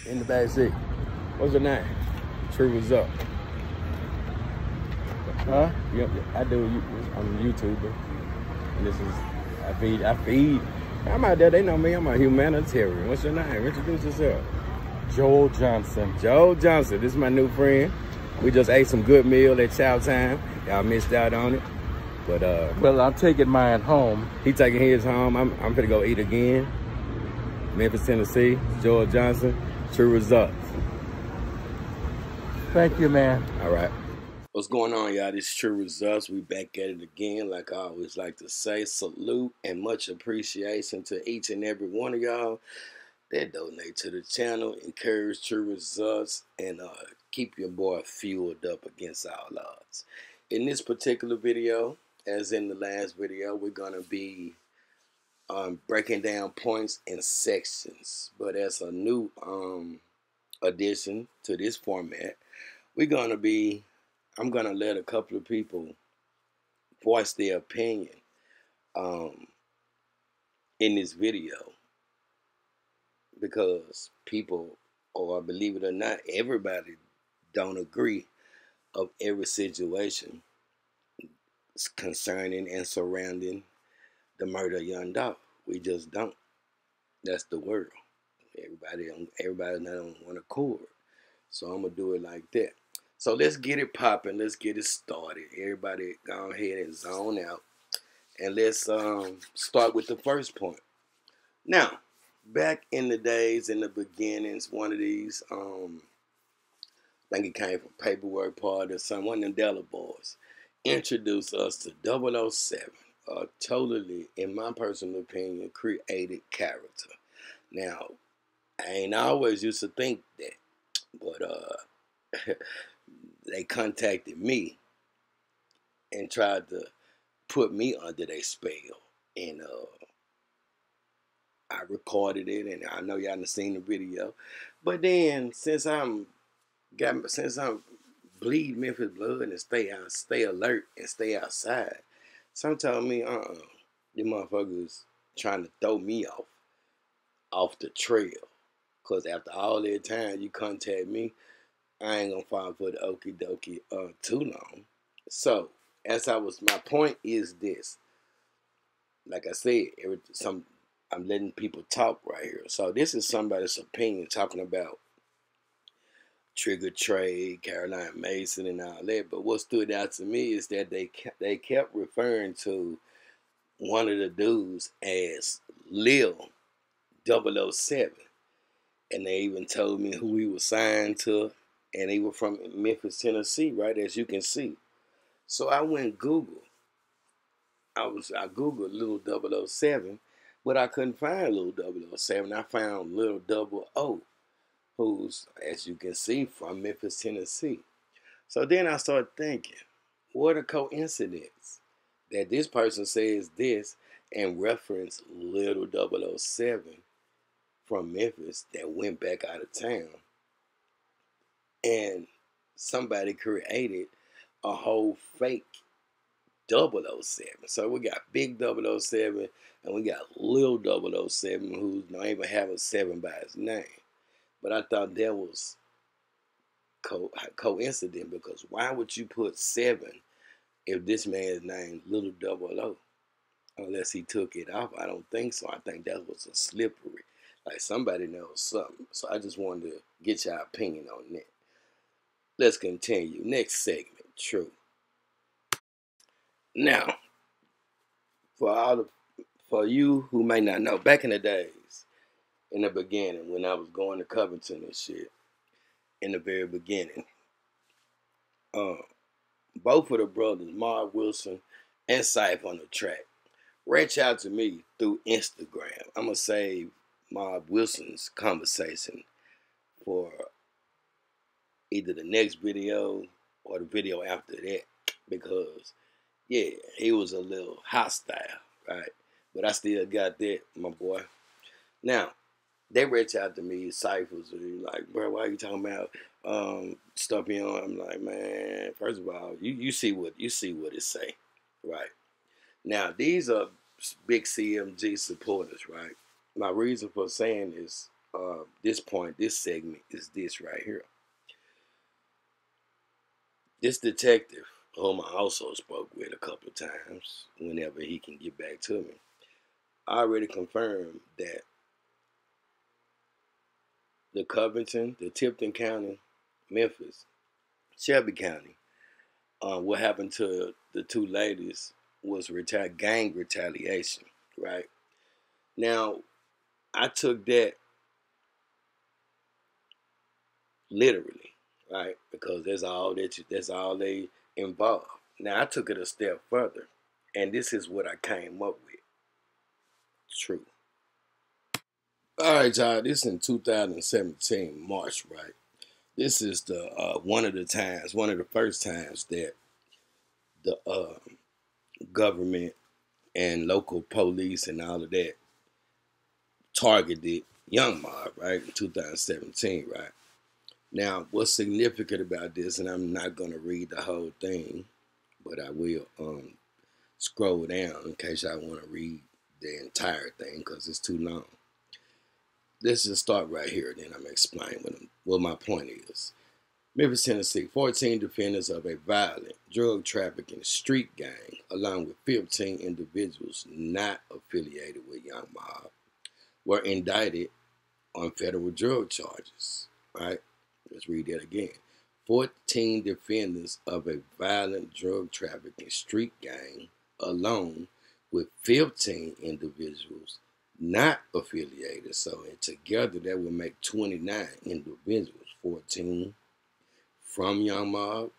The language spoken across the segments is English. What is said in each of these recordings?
In the back seat. What's your name? TRUUUUUU. Huh? Yep, I do. I'm a YouTuber. And this is, I feed. I'm out there, they know me, I'm a humanitarian. What's your name? Introduce yourself. Joel Johnson. Joel Johnson, this is my new friend. We just ate some good meal at chow time. Y'all missed out on it. But well, I'm taking mine home. He taking his home. I'm finna go eat again. Memphis, Tennessee. Joel Johnson. True results. Thank you, man. All right. What's going on, y'all? This is True Results. We back at it again. Like I always like to say, salute and much appreciation to each and every one of y'all that donate to the channel, encourage True Results, and keep your boy fueled up against all odds. In this particular video, as in the last video, we're going to be breaking down points in sections. But as a new addition to this format, I'm going to let a couple of people voice their opinion in this video, because people, or believe it or not, everybody don't agree of every situation concerning and surrounding the murder of young Dolph. We just don't. That's the world. Everybody not on one accord. So I'm gonna do it like that. So let's get it popping. Let's get it started. Everybody go ahead and zone out. And let's start with the first point. Now, back in the days, in the beginnings, one of these, I think it came from Paperwork Party or something, one of them Della boys, introduced us to 007, a totally, in my personal opinion, created character. Now, I ain't always used to think that, but they contacted me and tried to put me under their spell, and I recorded it, and I know y'all done seen the video. But then, since I'm bleed Memphis blood and stay alert and stay outside, some told me, you motherfuckers trying to throw me off the trail. Cause after all that time you contact me, I ain't gonna fall for the okie dokie too long. So, my point is this. Like I said, I'm letting people talk right here. So this is somebody's opinion talking about Trigger Trade, Caroline Mason, and all that. But what stood out to me is that they kept referring to one of the dudes as Lil 007. And they even told me who he was signed to. And he was from Memphis, Tennessee, right, as you can see. So I went Google. I Googled Lil 007, but I couldn't find Lil 007. I found Lil 00, who's, as you can see, from Memphis, Tennessee. So then I started thinking, what a coincidence that this person says this and reference Lil 007 from Memphis that went back out of town. And somebody created a whole fake 007. So we got Big 007 and we got Lil 007, who don't even have a 7 by his name. But I thought that was coincident, because why would you put 7 if this man's name Lil 00? Unless he took it off. I don't think so. I think that was a slippery. Like somebody knows something. So I just wanted to get your opinion on that. Let's continue. Next segment, True. Now, for you who may not know, back in the days, in the beginning, when I was going to Covington and shit, in the very beginning, both of the brothers, Mark Wilson and Syph on the track, reach out to me through Instagram. I'm going to save Mark Wilson's conversation for either the next video or the video after that, because, yeah, he was a little hostile, right? But I still got that, my boy. Now, they reach out to me, Cyphers, like, bro, why are you talking about stuff you on? I'm like, man, first of all, you see what it say, right? Now, these are big CMG supporters, right? My reason for saying this, this segment is this right here. This detective, whom I also spoke with a couple of times, whenever he can get back to me, I already confirmed that the Covington, the Tipton County, Memphis, Shelby County, what happened to the two ladies was gang retaliation, right? Now, I took that literally, right? Because that's all they involve. Now, I took it a step further, and this is what I came up with. True. All right, y'all. This is in 2017 March, right? This is the one of the first times that the government and local police and all of that targeted Young Mob, right, in 2017, right? Now, what's significant about this, and I'm not going to read the whole thing, but I will scroll down in case I want to read the entire thing because it's too long. Let's just start right here, then I'm going to explain what my point is. Memphis, Tennessee, 14 defendants of a violent drug trafficking street gang, along with 15 individuals not affiliated with Young Mob, were indicted on federal drug charges, right? Let's read that again. 14 defendants of a violent drug trafficking street gang, along with 15 individuals not affiliated. So together that would make 29 individuals, 14 from Young Mob,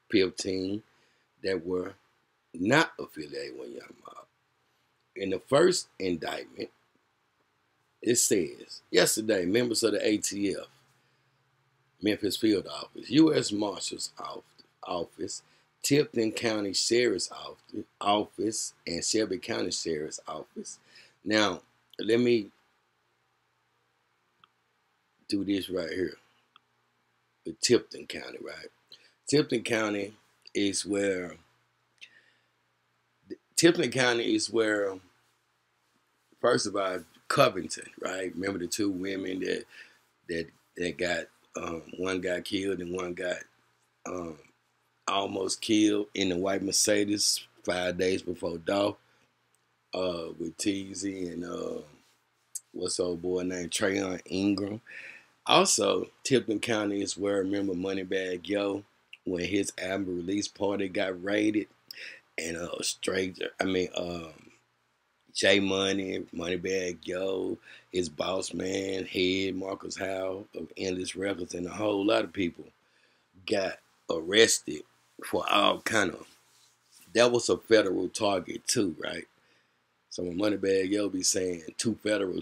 15 that were not affiliated with Young Mob. In the first indictment, it says, yesterday, members of the ATF, Memphis Field Office, U.S. Marshal's Office, Tipton County Sheriff's Office, and Shelby County Sheriff's Office. Now, let me do this right here with Tipton County, right? Tipton County is where first of all, Covington, right? Remember the two women that got one got killed and one got almost killed in the white Mercedes 5 days before Dolph with Teasy and what's old boy named Trayon Ingram. Also, Tipton County is where, remember Moneybag Yo, when his album release party got raided, and J Money, Moneybag Yo, his boss man, Head, Marcus Howe of Endless Records, and a whole lot of people got arrested for all kind of. That was a federal target too, right? So when Moneybag Yo be saying too federal,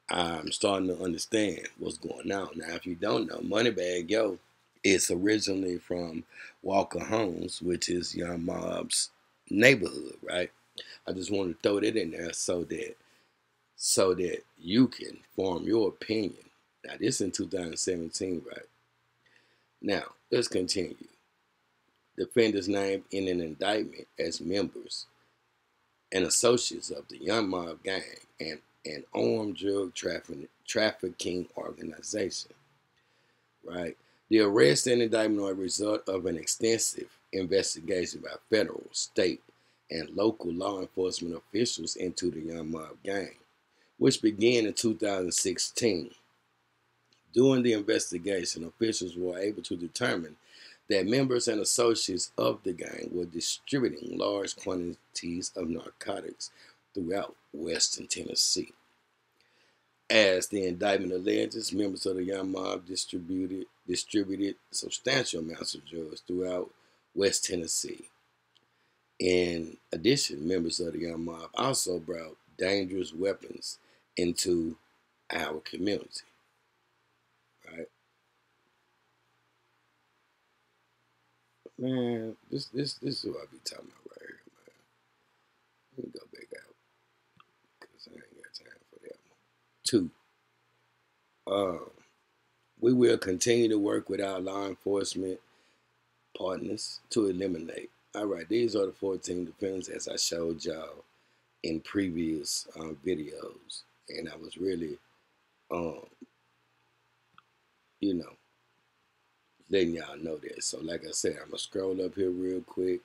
I'm starting to understand what's going on. Now, if you don't know, Moneybag Yo is originally from Walker Homes, which is Young Mob's neighborhood, right? I just want to throw that in there so that you can form your opinion. Now, this is in 2017, right? Now, let's continue. Defendants named in an indictment as members and associates of the Young Mob gang and an armed drug trafficking organization, right? The arrest and indictment are a result of an extensive investigation by federal, state, and local law enforcement officials into the Young Mob gang, which began in 2016. During the investigation, officials were able to determine that members and associates of the gang were distributing large quantities of narcotics throughout western Tennessee. As the indictment alleges, members of the Young Mob distributed substantial amounts of drugs throughout West Tennessee. In addition, members of the Young Mob also brought dangerous weapons into our community. Right? Man, this is what I be talking about right here, man. Let me go back out because I ain't got time for that one. 2. We will continue to work with our law enforcement partners to eliminate. All right, these are the 14 defendants as I showed y'all in previous videos, and I was really, you know, letting y'all know that. So like I said, I'm gonna scroll up here real quick,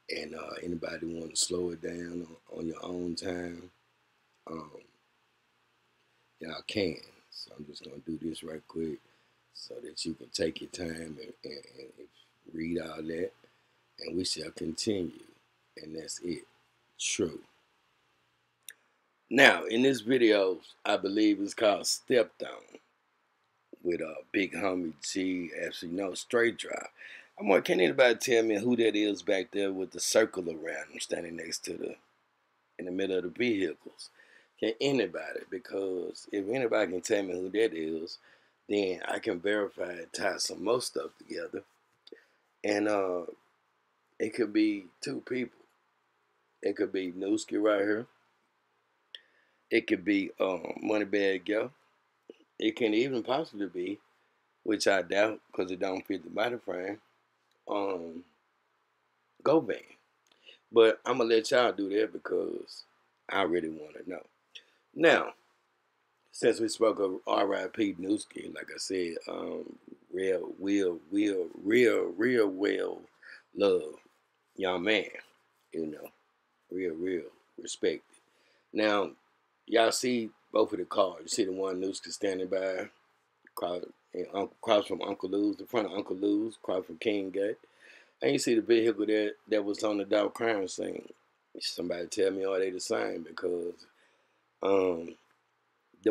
and anybody want to slow it down on your own time, y'all can. So I'm just gonna do this right quick so that you can take your time and read all that, and we shall continue. And that's it. True. Now, in this video, I believe it's called Stepped On, with Big Homie G, actually no, Straight Drive. I'm like, can anybody tell me who that is back there with the circle around him, standing next to in the middle of the vehicles? Can anybody? Because if anybody can tell me who that is, then I can verify and tie some more stuff together. And it could be two people. It could be Newski right here. It could be Moneybag Yo. It can even possibly be, which I doubt because it don't fit the body frame, Go Van. But I'm going to let y'all do that because I really want to know. Now, since we spoke of R.I.P. Newski, like I said, real well love young man, real respected. Now, y'all see both of the cars. You see the one Newski standing by, across from Uncle Lou's, the front of Uncle Lou's, across from King Gate. And you see the vehicle that was on the Dolph crime scene. Somebody tell me, are they the same? Because them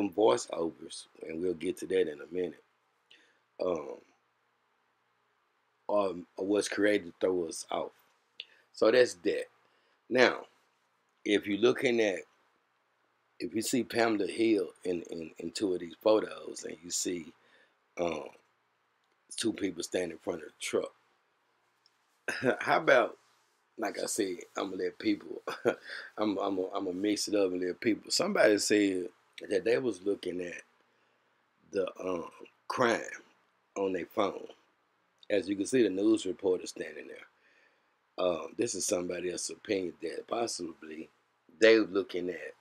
voiceovers, and we'll get to that in a minute, are what's created to throw us off. So that's that. Now, if you're looking at, if you see Pamela Hill in two of these photos, and you see two people standing in front of the truck, how about, like I said, I'm gonna let people, I'm gonna mix it up and let people. Somebody said that they was looking at the crime on their phone. As you can see, the news reporter standing there. This is somebody else's opinion that possibly they were looking at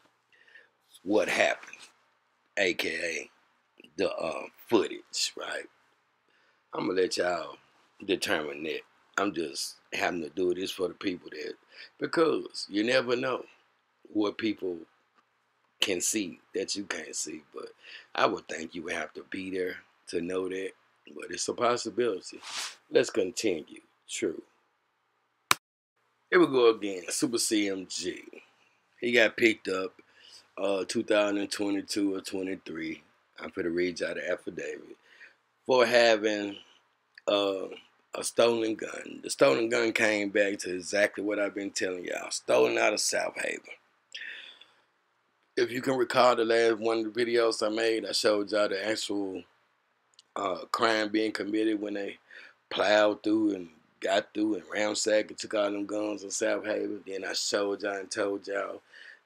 what happened, aka the footage, right? I'm gonna let y'all determine that. I'm just having to do this for the people that, because you never know what people can see that you can't see. But I would think you would have to be there to know that. But it's a possibility. Let's continue. True. Here we go again. Super CMG. He got picked up 2022 or 23. I'm going to read y'all the affidavit for having a stolen gun. The stolen gun came back to exactly what I've been telling y'all. Stolen out of South Haven. If you can recall the last one of the videos I made, I showed y'all the actual crime being committed when they plowed through and got through and ransacked and took all them guns in South Haven. Then I showed y'all and told y'all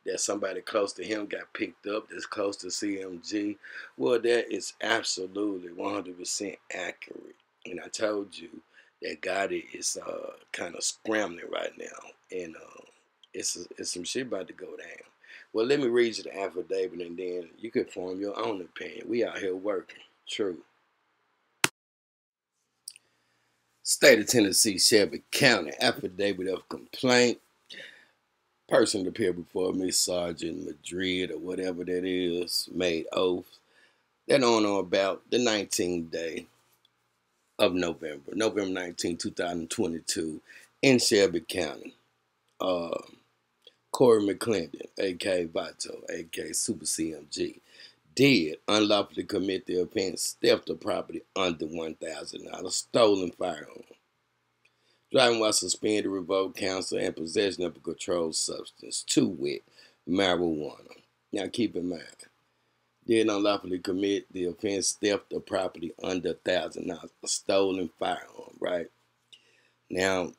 that somebody close to him got picked up that's close to CMG. Well, that is absolutely 100% accurate. And I told you that Gotti is kind of scrambling right now. And it's some shit about to go down. Well, let me read you the affidavit, and then you can form your own opinion. We out here working. True. State of Tennessee, Shelby County, affidavit of complaint. Person appeared before me, Sergeant Madrid or whatever that is, made oath that on or about the 19th day of November 19, 2022, in Shelby County. Corey McClendon, a.k.a. Vato, a.k.a. Super CMG, did unlawfully commit the offense, theft of property under $1,000, stolen firearm, driving while suspended, revoked counsel, and possession of a controlled substance, to wit, marijuana. Now keep in mind, did unlawfully commit the offense, theft of property under $1,000, a stolen firearm, right? Now,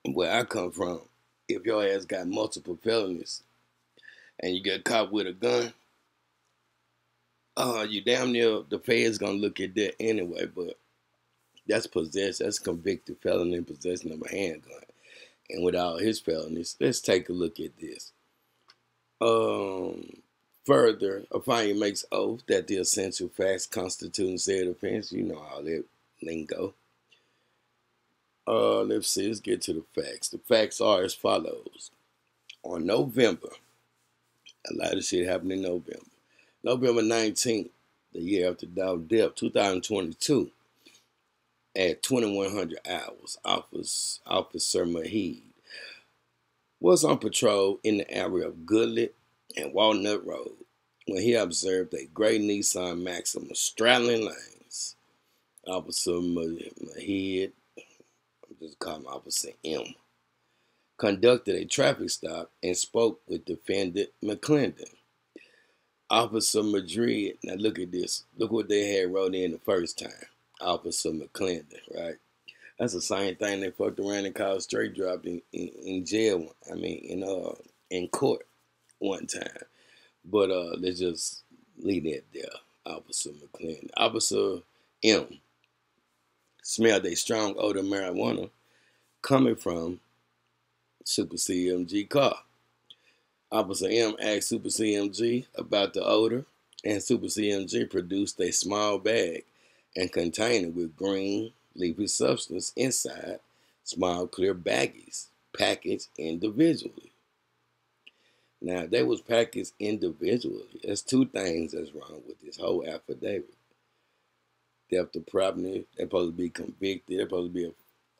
where I come from, if your ass got multiple felonies and you get caught with a gun, you damn near, the feds gonna look at that anyway, but that's possession, that's convicted felon in possession of a handgun. And with all his felonies, let's take a look at this. Further, a finding makes oath that the essential facts constituting said offense. You know all that lingo. Let's see. Let's get to the facts. The facts are as follows. On November, a lot of shit happened in November. November 19th, the year after Dolph's death, 2022, at 2100 hours, Officer Maheed was on patrol in the area of Goodlet and Walnut Road when he observed a gray Nissan Maxima straddling lanes. Officer Maheed, I'm just calling him Officer M, conducted a traffic stop and spoke with defendant McClendon. Officer Madrid, now look at this. Look what they had wrote in the first time. Officer McClendon, right? That's the same thing they fucked around and called straight drop in jail. I mean, in court one time. But let's just leave that there. Officer McClendon. Officer M smelled a strong odor of marijuana coming from Super CMG car. Officer M asked Super CMG about the odor, and Super CMG produced a small bag and container with green leafy substance inside small clear baggies packaged individually. Now, if they was packaged individually, there's two things that's wrong with this whole affidavit. Theft of property, they're supposed to be convicted, they're supposed to be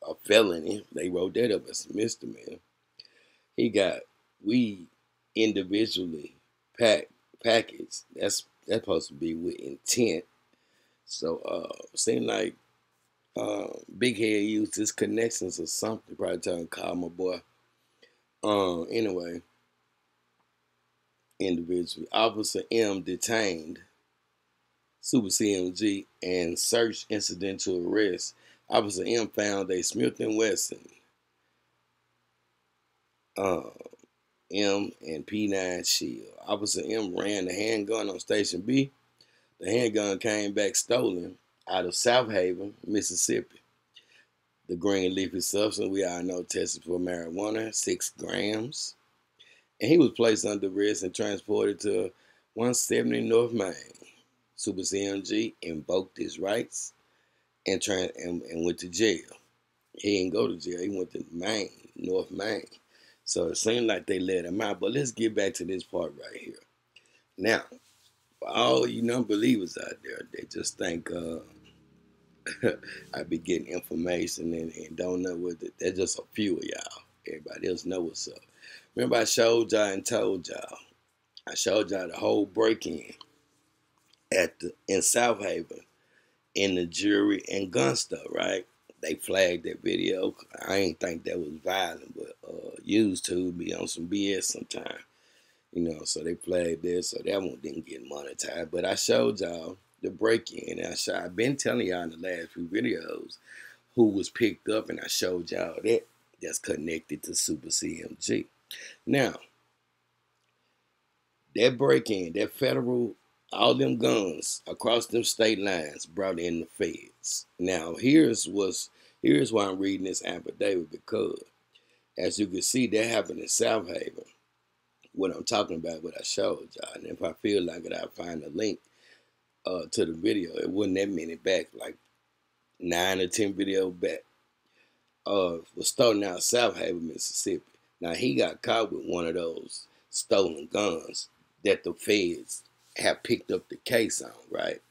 a felony. They wrote that up as a misdemeanor. He got weed individually packaged. That's supposed to be with intent. So seemed like Big Head used his connections or something. Probably trying to call my boy. Anyway, individually, Officer M detained Super CMG and searched incident to arrest. Officer M found a Smith & Wesson M and P9 shield. Officer M ran the handgun on Station B. The handgun came back stolen out of South Haven, Mississippi. The green leafy substance we all know tested for marijuana, 6 grams. And he was placed under arrest and transported to 170 North Main. Super CMG invoked his rights and went to jail. He didn't go to jail. He went to Maine, North Maine. So it seemed like they let him out. But let's get back to this part right here. Now, for all you non-believers out there, they just think I be getting information and don't know what there's just a few of y'all. Everybody else know what's up. Remember I showed y'all and told y'all. I showed y'all the whole break-in in South Haven in the jewelry and gun store, right? They flagged that video. I ain't think that was violent, but used to be on some BS sometime. You know, so they flagged this, so that one didn't get monetized. But I showed y'all the break-in. I've been telling y'all in the last few videos who was picked up, and I showed y'all that's connected to Super CMG. Now, that break-in, that federal, all them guns across them state lines brought in the feds. Now, here's why I'm reading this affidavit, because as you can see, that happened in South Haven. What I'm talking about, what I showed y'all. And if I feel like it, I'll find a link to the video. It wasn't that many back, like 9 or 10 videos back. Was stolen out of South Haven, Mississippi. Now, he got caught with one of those stolen guns that the feds have picked up the case on, right?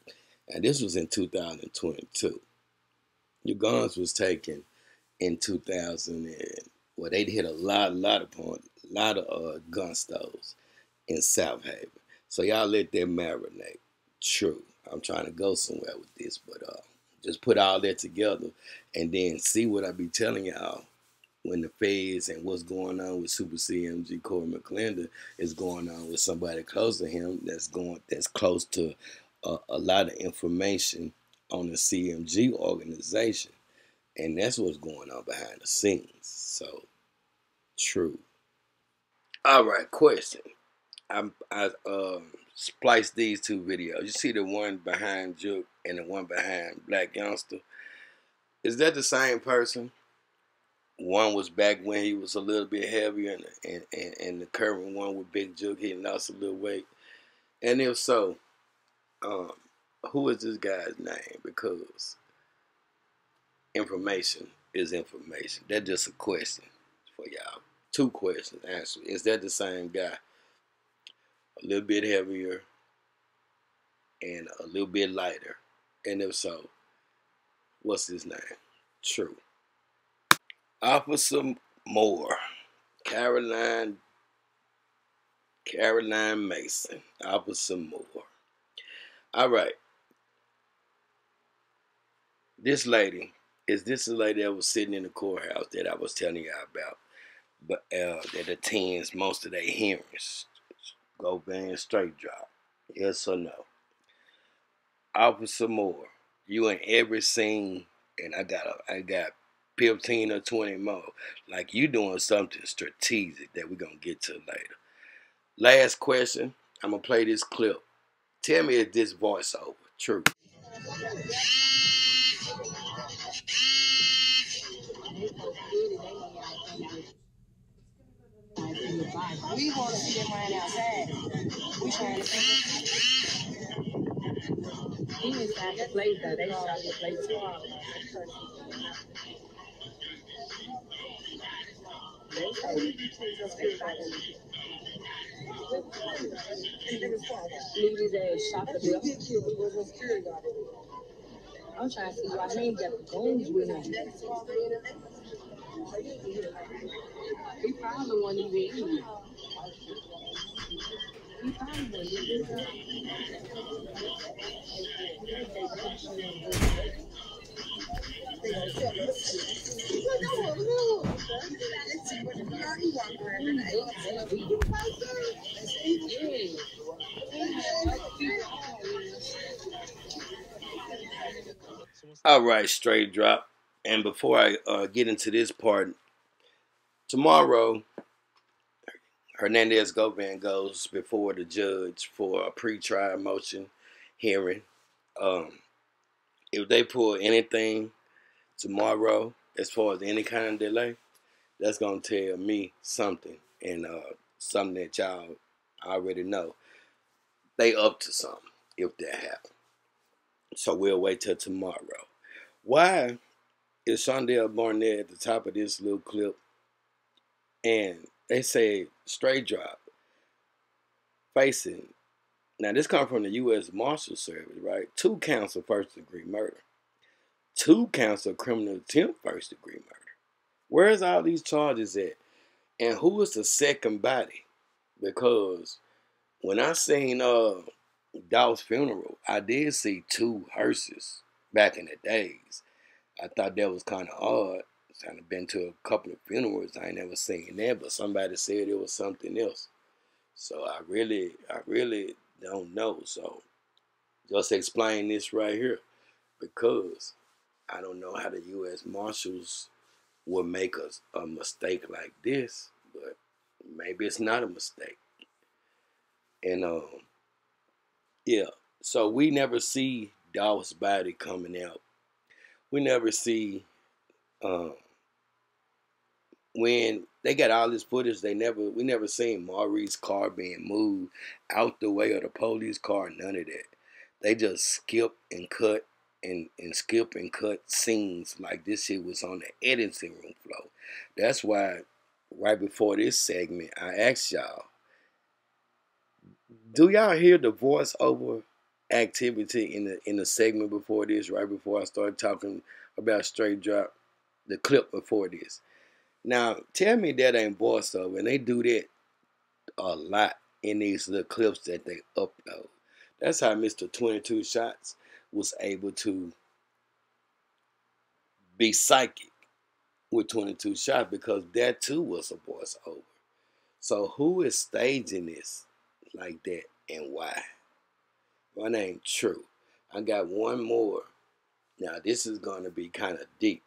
And this was in 2022. The guns was taken in 2000 well, they hit a lot of gun stores in South Haven. So y'all let that marinate. True. I'm trying to go somewhere with this, but just put all that together and then see what I be telling y'all when the feds and what's going on with Super CMG Corey McClendon is going on with somebody close to him that's close to a lot of information on the CMG organization. And that's what's going on behind the scenes. So, true. All right, question. I spliced these two videos. You see the one behind Juke and the one behind Black Youngster. Is that the same person? One was back when he was a little bit heavier, and the current one with Big Jug, he lost a little weight. And if so, um, who is this guy's name? Because information is information. That's just a question for y'all. Two questions, actually. Is that the same guy? A little bit heavier and a little bit lighter? And if so, what's his name? True. Officer Moore. Caroline Mason. Officer Moore. All right. This lady, is this the lady that was sitting in the courthouse that I was telling y'all about? But that attends most of their hearings. Go van straight drop. Yes or no? Officer Moore, you in every scene, and I got 15 or 20 more. Like you doing something strategic that we're gonna get to later. Last question. I'm gonna play this clip. Tell me if this voiceover true. We want to see them right outside. We trying to he inside the place though. They shot the place too. Leave his ass shot the bill. I'm trying to see why he ain't got the guns with him. He probably wasn't even in here. He probably wasn't even All right, straight drop. And before I get into this part, tomorrow Hernandez Govan goes before the judge for a pre-trial motion hearing. Um, if they pull anything tomorrow, as far as any kind of delay, that's gonna tell me something, and something that y'all already know. They up to something if that happens. So we'll wait till tomorrow. Why is Shondell Barnett at the top of this little clip? And they say straight drop facing. Now this comes from the U.S. Marshal Service, right? 2 counts of first-degree murder, 2 counts of criminal attempt first-degree murder. Where's all these charges at? And who is the second body? Because when I seen Dolph's funeral, I did see 2 hearses back in the days. I thought that was kind of odd. I've kind of been to a couple of funerals. I ain't never seen that, but somebody said it was something else. So I really don't know. So just explain this right here, because I don't know how the U.S. Marshals would make a mistake like this, but maybe it's not a mistake. And yeah, so we never see Dolph's body coming out. We never see when they got all this footage. We never seen Maurice's car being moved out the way of the police car. None of that. They just skip and cut and skip and cut scenes like this shit was on the editing room floor. That's why right before this segment, I asked y'all, do y'all hear the voiceover activity in the segment before this, right before I started talking about straight drop, the clip before this? Now, tell me that ain't voiceover, and they do that a lot in these little clips that they upload. That's how Mr. 22 Shots was able to be psychic with 22 Shots, because that too was a voiceover. So who is staging this like that and why? My name True. I got one more. Now this is gonna be kind of deep.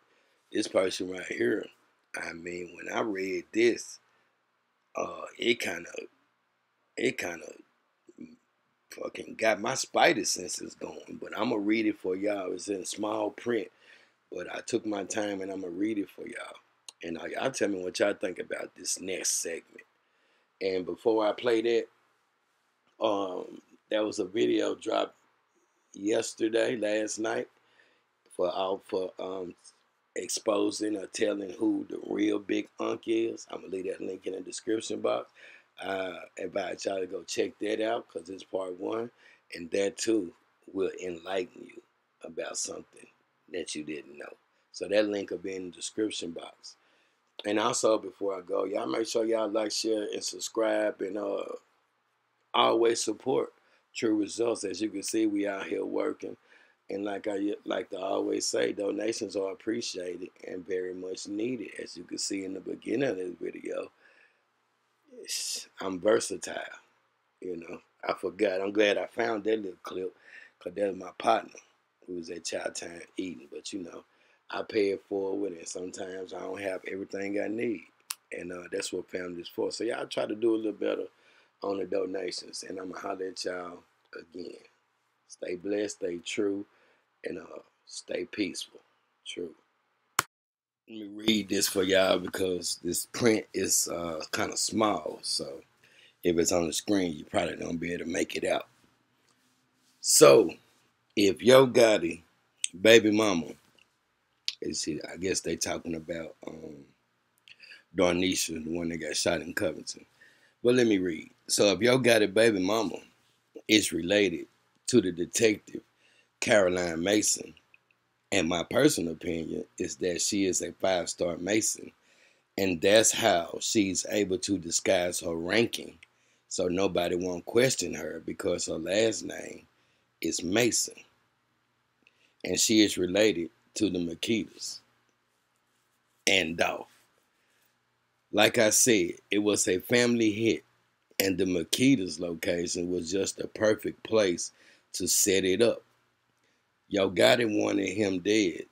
This person right here, I mean, when I read this, it kind of fucking got my spider senses going. But I'm gonna read it for y'all. It's in small print, but I took my time and I'm gonna read it for y'all. And y'all tell me what y'all think about this next segment. And before I play that, there was a video dropped last night, for exposing or telling who the real big unk is. I'm gonna leave that link in the description box. I invite y'all to go check that out because it's part one, and that too will enlighten you about something that you didn't know. So that link will be in the description box. And also, before I go, y'all make sure y'all like, share, and subscribe, and always support True Results. As you can see, we out here working. And like I like to always say, donations are appreciated and very much needed. As you can see in the beginning of this video, I'm versatile. You know, I forgot. I'm glad I found that little clip because that's my partner who was at Child Time eating. But, you know, I pay it forward, and sometimes I don't have everything I need. And that's what family is for. So y'all try to do a little better on the donations. And I'm going to holler at y'all again. Stay blessed, stay true, and stay peaceful. True. Let me read this for y'all because this print is kind of small. So if it's on the screen, you probably don't be able to make it out. So if Yo Gotti baby mama, I guess they talking about Darnisha, the one that got shot in Covington. But let me read. So if Yo Gotti baby mama is related to the detective Caroline Mason, and my personal opinion is that she is a 5-star Mason, and that's how she's able to disguise her ranking so nobody won't question her because her last name is Mason. And she is related to the Makitas and Dolph. Like I said, it was a family hit, and the Makitas location was just a perfect place to set it up. Yo Gotti wanted him dead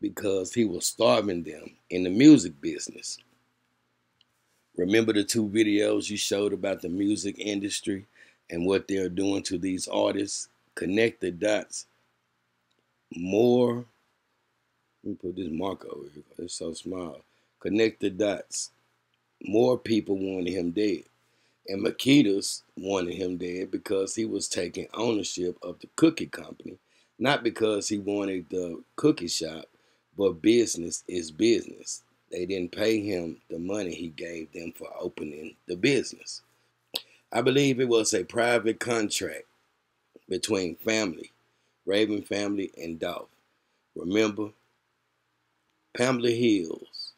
because he was starving them in the music business. Remember the 2 videos you showed about the music industry and what they're doing to these artists? Connect the dots. More, let me put this marker over here because it's so small. Connect the dots. More people wanted him dead. And Makitas wanted him dead because he was taking ownership of the cookie company. Not because he wanted the cookie shop, but business is business. They didn't pay him the money he gave them for opening the business. I believe it was a private contract between family, Raven family, and Dolph. Remember, Pamela Hills,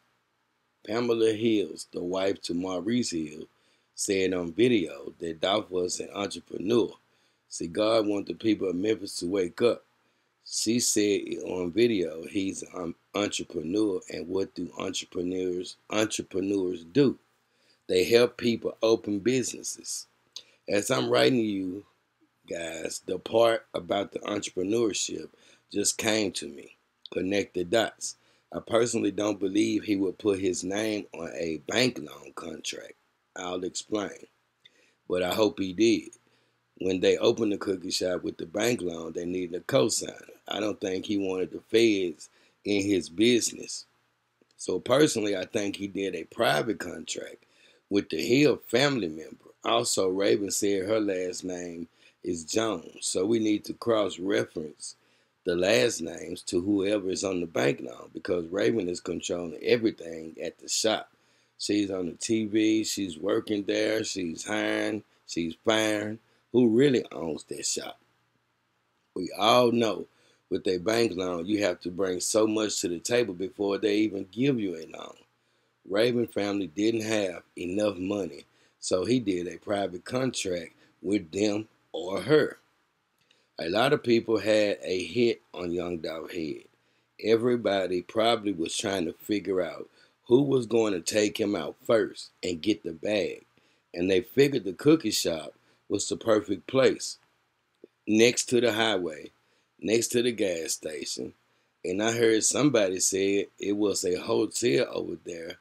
the wife to Maurice Hill, said on video that Dolph was an entrepreneur. See, God wants the people of Memphis to wake up. She said on video he's an entrepreneur, and what do entrepreneurs do? They help people open businesses. As I'm writing to you guys, the part about the entrepreneurship just came to me. Connect the dots. I personally don't believe he would put his name on a bank loan contract. I'll explain. But I hope he did. When they opened the cookie shop with the bank loan, they needed a cosigner. I don't think he wanted the feds in his business. So personally, I think he did a private contract with the Hill family member. Also, Raven said her last name is Jones. So we need to cross-reference the last names to whoever is on the bank loan because Raven is controlling everything at the shop. She's on the TV. She's working there. She's hiring. She's firing. Who really owns that shop? We all know with a bank loan, you have to bring so much to the table before they even give you a loan. Raven family didn't have enough money, so he did a private contract with them or her. A lot of people had a hit on Young Dolph head. Everybody probably was trying to figure out who was going to take him out first and get the bag. And they figured the cookie shop was the perfect place. Next to the highway, next to the gas station. And I heard somebody say it was a hotel over there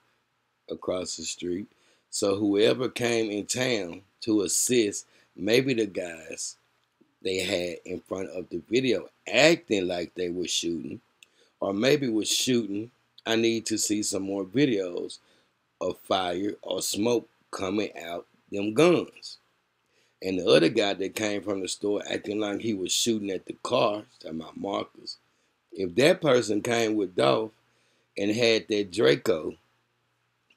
across the street. So whoever came in town to assist, maybe the guys they had in front of the video acting like they were shooting, or maybe was shooting I need to see some more videos of fire or smoke coming out them guns. And the other guy that came from the store acting like he was shooting at the car, talking about Marcus. If that person came with Dolph and had that Draco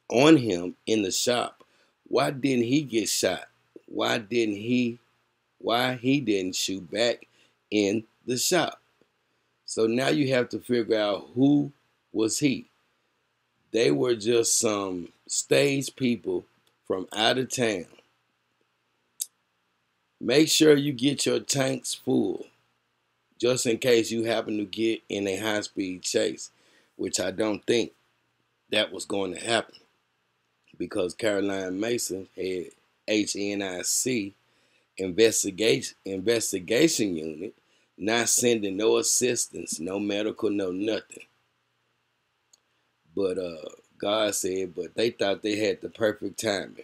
on him in the shop, why didn't he get shot? Why he didn't shoot back in the shop? So now you have to figure out who was he. They were just some stage people from out of town. Make sure you get your tanks full, just in case you happen to get in a high-speed chase, which I don't think that was going to happen, because Caroline Mason had HNIC investigation unit, not sending no assistance, no medical, no nothing. But God said, but they thought they had the perfect timing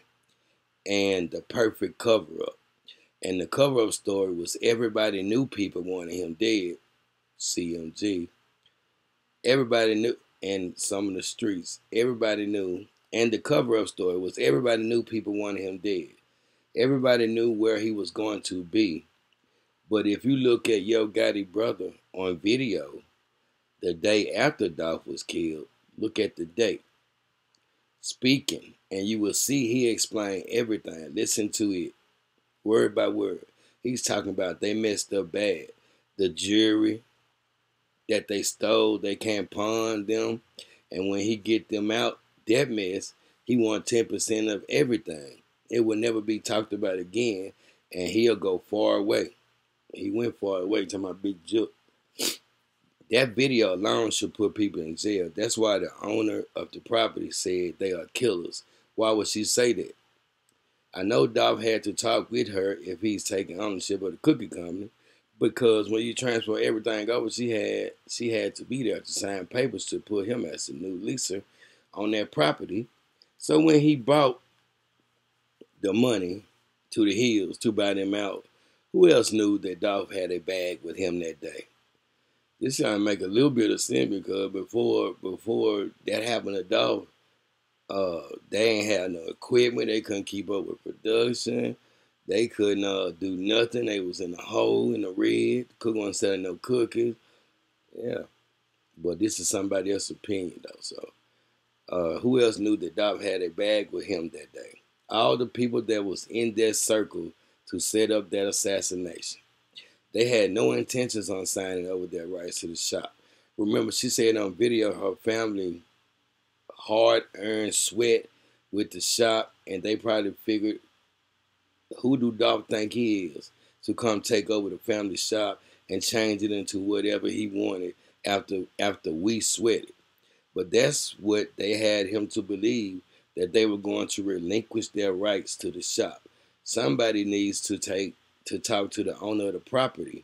and the perfect cover-up. And the cover-up story was everybody knew people wanted him dead, CMG. Everybody knew, and some of the streets, everybody knew. And the cover-up story was everybody knew people wanted him dead. Everybody knew where he was going to be. But if you look at Yo Gotti brother on video, the day after Dolph was killed, look at the date, speaking, and you will see he explained everything. Listen to it, word by word. He's talking about they messed up bad. The jewelry that they stole, they can't pawn them. And when he get them out, that mess, he want 10% of everything. It will never be talked about again, and he'll go far away. He went far away to my big juke. That video alone should put people in jail. That's why the owner of the property said they are killers. Why would she say that? I know Dolph had to talk with her if he's taking ownership of the cookie company, because when you transfer everything over, she had to be there to sign papers to put him as the new leaser on that property. So when he brought the money to the hills to buy them out, who else knew that Dolph had a bag with him that day? This trying to make a little bit of sense, because before that happened to Dolph, they ain't had no equipment. They couldn't keep up with production. They couldn't do nothing. They was in a hole in the red. Cook wasn't selling no cookies. Yeah. But this is somebody else's opinion, though. So who else knew that Dolph had a bag with him that day? All the people that was in that circle to set up that assassination. They had no intentions on signing over their rights to the shop. Remember, she said on video her family hard-earned sweat with the shop, and they probably figured, who do Dolph think he is to come take over the family shop and change it into whatever he wanted after we sweated? But that's what they had him to believe, that they were going to relinquish their rights to the shop. Somebody needs to talk to the owner of the property.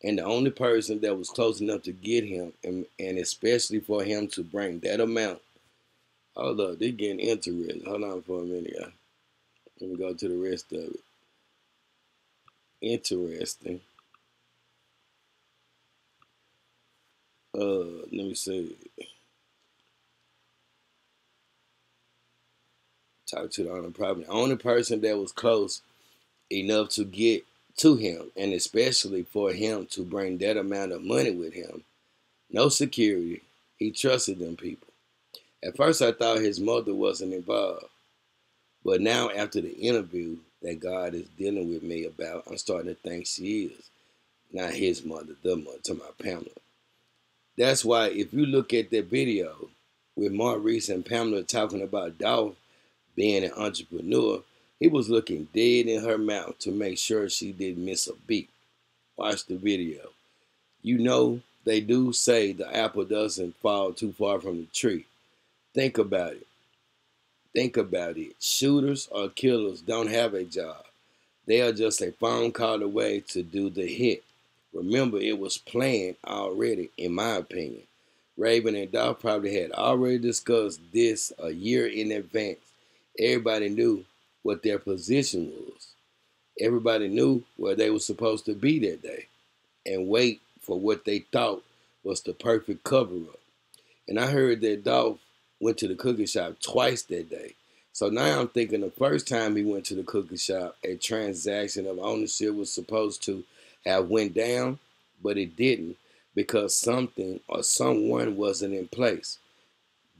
And the only person that was close enough to get him, and especially for him to bring that amount. Hold up, they're getting interesting. Hold on for a minute, y'all. Let me go to the rest of it. Interesting. Let me see. Talk to the owner of the property. The only person that was close enough to get to him, and especially for him to bring that amount of money with him. No security. He trusted them people. At first I thought his mother wasn't involved. But now after the interview that God is dealing with me about, I'm starting to think she is. Not his mother, the mother, to my Pamela. That's why if you look at that video with Maurice and Pamela talking about Dolph being an entrepreneur, he was looking dead in her mouth to make sure she didn't miss a beat. Watch the video. You know, they do say the apple doesn't fall too far from the tree. Think about it. Think about it. Shooters or killers don't have a job. They are just a phone call away to do the hit. Remember, it was planned already, in my opinion. Raven and Dolph probably had already discussed this a year in advance. Everybody knew what their position was. Everybody knew where they were supposed to be that day and wait for what they thought was the perfect cover-up. And I heard that Dolph went to the cookie shop twice that day. So now I'm thinking the first time he went to the cookie shop, a transaction of ownership was supposed to have went down, but it didn't because something or someone wasn't in place.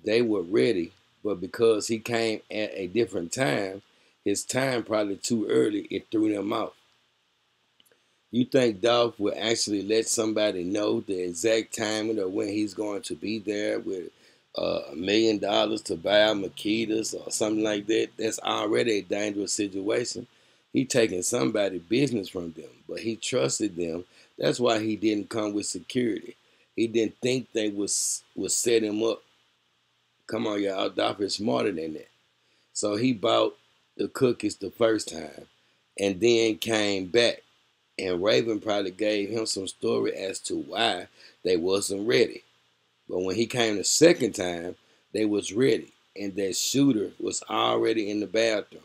They were ready, but because he came at a different time, his time probably too early, it threw them off. You think Dolph will actually let somebody know the exact timing of when he's going to be there with $1 million to buy Makitas or something like that? That's already a dangerous situation. He taking somebody's business from them, but he trusted them. That's why he didn't come with security. He didn't think they would set him up. Come on, y'all. Dolph is smarter than that. So he bought the cookies the first time and then came back. And Raven probably gave him some story as to why they wasn't ready. But when he came the second time, they was ready. And that shooter was already in the bathroom.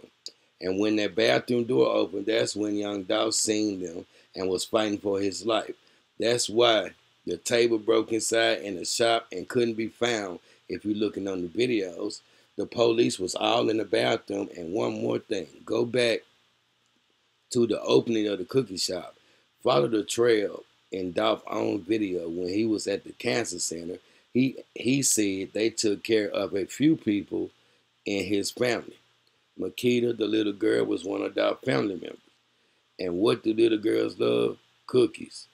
And when that bathroom door opened, that's when young Dolph seen them and was fighting for his life. That's why the table broke inside in the shop and couldn't be found if you're looking on the videos. The police was all in the bathroom. And one more thing, go back to the opening of the cookie shop. Follow the trail in Dolph's own video when he was at the cancer center. He said they took care of a few people in his family. Makita, the little girl, was one of Dolph's family members. And what do little girls love? Cookies.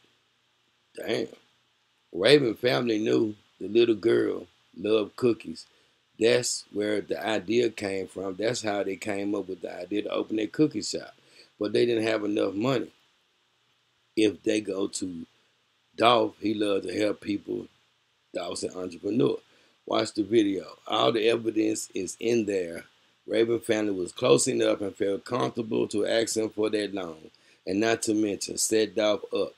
Damn. Raven family knew the little girl loved cookies. That's where the idea came from. That's how they came up with the idea to open their cookie shop. But they didn't have enough money. If they go to Dolph, he loves to help people. Dolph's an entrepreneur. Watch the video. All the evidence is in there. Raven family was close enough and felt comfortable to ask him for that loan. And not to mention, set Dolph up.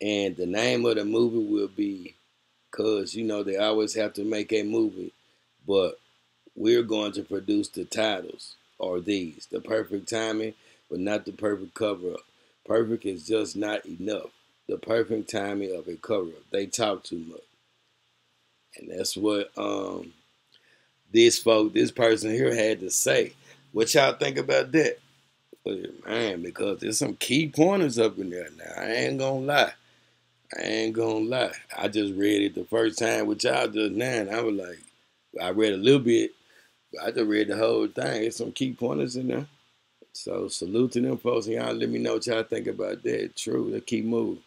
And the name of the movie will be, because, you know, they always have to make a movie. But we're going to produce the titles, or these. The perfect timing, but not the perfect cover-up. Perfect is just not enough. The perfect timing of a cover-up. They talk too much. And that's what this person here had to say. What y'all think about that? Man, because there's some key pointers up in there now. I ain't gonna lie. I just read it the first time with y'all just now, and I was like, I read a little bit, but I just read the whole thing. There's some key pointers in there. So salute to them folks, and y'all let me know what y'all think about that. True, let's keep moving.